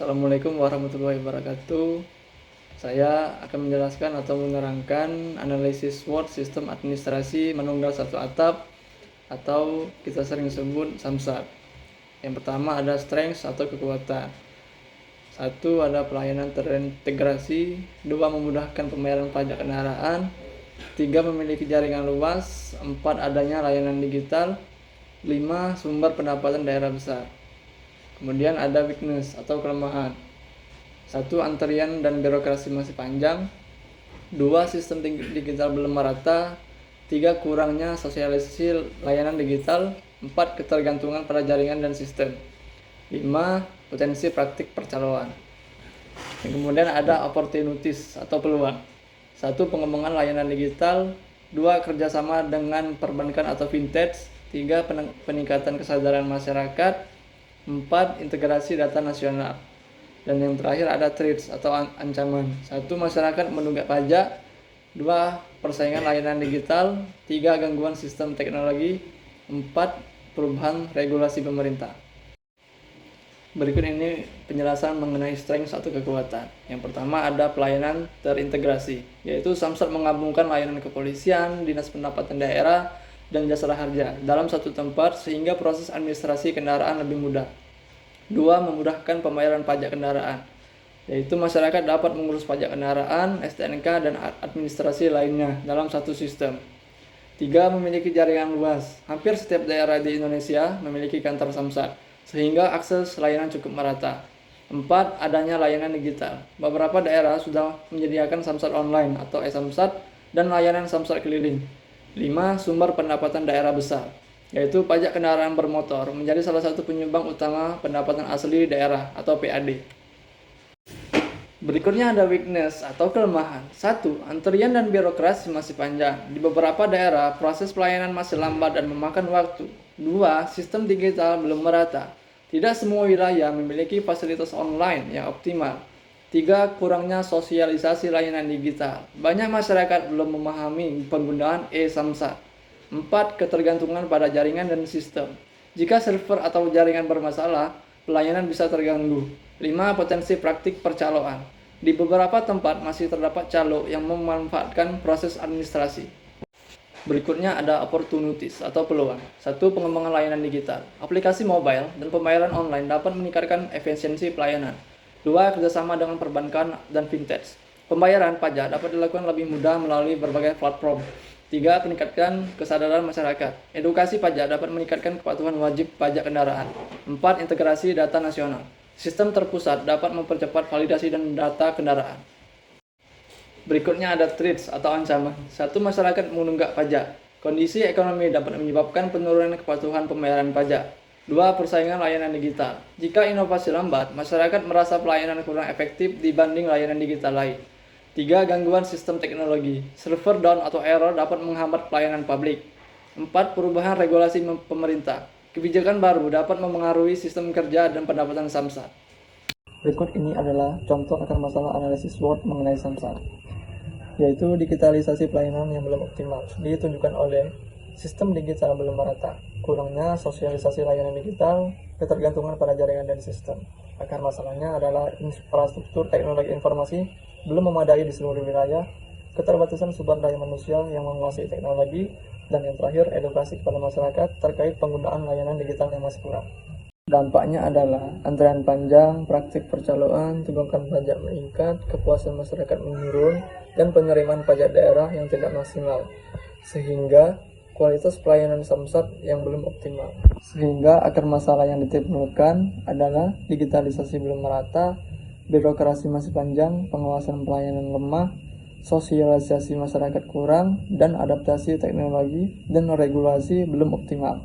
Assalamualaikum warahmatullahi wabarakatuh. Saya akan menjelaskan atau menerangkan analisis SWOT sistem administrasi menunggal satu atap atau kita sering sebut SAMSAT. Yang pertama ada strengths atau kekuatan. 1. Ada pelayanan terintegrasi. 2. Memudahkan pembayaran pajak kendaraan. 3. Memiliki jaringan luas. 4. Adanya layanan digital. 5. Sumber pendapatan daerah besar. Kemudian ada weakness atau kelemahan. 1. Antrian dan birokrasi masih panjang. 2. Sistem digital belum merata. 3. Kurangnya sosialisasi layanan digital. 4. Ketergantungan pada jaringan dan sistem. 5. Potensi praktik percaloan. Kemudian ada opportunities atau peluang. 1. Pengembangan layanan digital. 2. Kerjasama dengan perbankan atau fintech. 3. Peningkatan kesadaran masyarakat. 4. Integrasi data nasional. Dan yang terakhir ada threats atau ancaman. 1. Masyarakat menunggak pajak. 2. Persaingan layanan digital. 3. Gangguan sistem teknologi. 4. Perubahan regulasi pemerintah. Berikut ini penjelasan mengenai strength atau kekuatan. Yang pertama ada pelayanan terintegrasi, yaitu SAMSAT menggabungkan layanan kepolisian, dinas pendapatan daerah, dan jasa harja dalam satu tempat sehingga proses administrasi kendaraan lebih mudah. 2. Memudahkan pembayaran pajak kendaraan, yaitu masyarakat dapat mengurus pajak kendaraan, STNK, dan administrasi lainnya dalam satu sistem. 3. Memiliki jaringan luas. Hampir setiap daerah di Indonesia memiliki kantor SAMSAT, sehingga akses layanan cukup merata. 4. Adanya layanan digital. Beberapa daerah sudah menyediakan SAMSAT online atau e-SAMSAT dan layanan SAMSAT keliling. 5. Sumber pendapatan daerah besar, yaitu pajak kendaraan bermotor menjadi salah satu penyumbang utama pendapatan asli daerah atau PAD. Berikutnya ada weakness atau kelemahan. 1. Antrian dan birokrasi masih panjang. Di beberapa daerah, proses pelayanan masih lambat dan memakan waktu. 2. Sistem digital belum merata. Tidak semua wilayah memiliki fasilitas online yang optimal. 3. Kurangnya sosialisasi layanan digital. Banyak masyarakat belum memahami penggunaan e-SAMSAT. 4. Ketergantungan pada jaringan dan sistem. Jika server atau jaringan bermasalah, pelayanan bisa terganggu. 5. Potensi praktik percaloan. Di beberapa tempat masih terdapat calo yang memanfaatkan proses administrasi. Berikutnya ada opportunities atau peluang. 1. Pengembangan layanan digital. Aplikasi mobile dan pembayaran online dapat meningkatkan efisiensi pelayanan. 2. Kerjasama dengan perbankan dan fintech. Pembayaran pajak dapat dilakukan lebih mudah melalui berbagai platform. 3. Peningkatan kesadaran masyarakat. Edukasi pajak dapat meningkatkan kepatuhan wajib pajak kendaraan. 4. Integrasi data nasional. Sistem terpusat dapat mempercepat validasi dan data kendaraan. Berikutnya ada threats atau ancaman. 1. Masyarakat menunggak pajak. Kondisi ekonomi dapat menyebabkan penurunan kepatuhan pembayaran pajak. 2. Persaingan layanan digital. Jika inovasi lambat, masyarakat merasa pelayanan kurang efektif dibanding layanan digital lain. 3. Gangguan sistem teknologi. Server down atau error dapat menghambat pelayanan publik. 4. Perubahan regulasi pemerintah. Kebijakan baru dapat memengaruhi sistem kerja dan pendapatan SAMSAT. Berikut ini adalah contoh akar masalah analisis SWOT mengenai SAMSAT, yaitu digitalisasi pelayanan yang belum optimal, ditunjukkan oleh sistem digital belum merata, kurangnya sosialisasi layanan digital, ketergantungan pada jaringan dan sistem. Akar masalahnya adalah infrastruktur teknologi informasi belum memadai di seluruh wilayah, keterbatasan sumber daya manusia yang menguasai teknologi, dan yang terakhir edukasi kepada masyarakat terkait penggunaan layanan digital yang masih kurang. Dampaknya adalah antrean panjang, praktik percaloan, tunggakan pajak meningkat, kepuasan masyarakat menurun, dan penerimaan pajak daerah yang tidak maksimal, sehingga kualitas pelayanan SAMSAT yang belum optimal. Sehingga akar masalah yang ditimbulkan adalah digitalisasi belum merata, birokrasi masih panjang, pengawasan pelayanan lemah, sosialisasi masyarakat kurang, dan adaptasi teknologi dan regulasi belum optimal.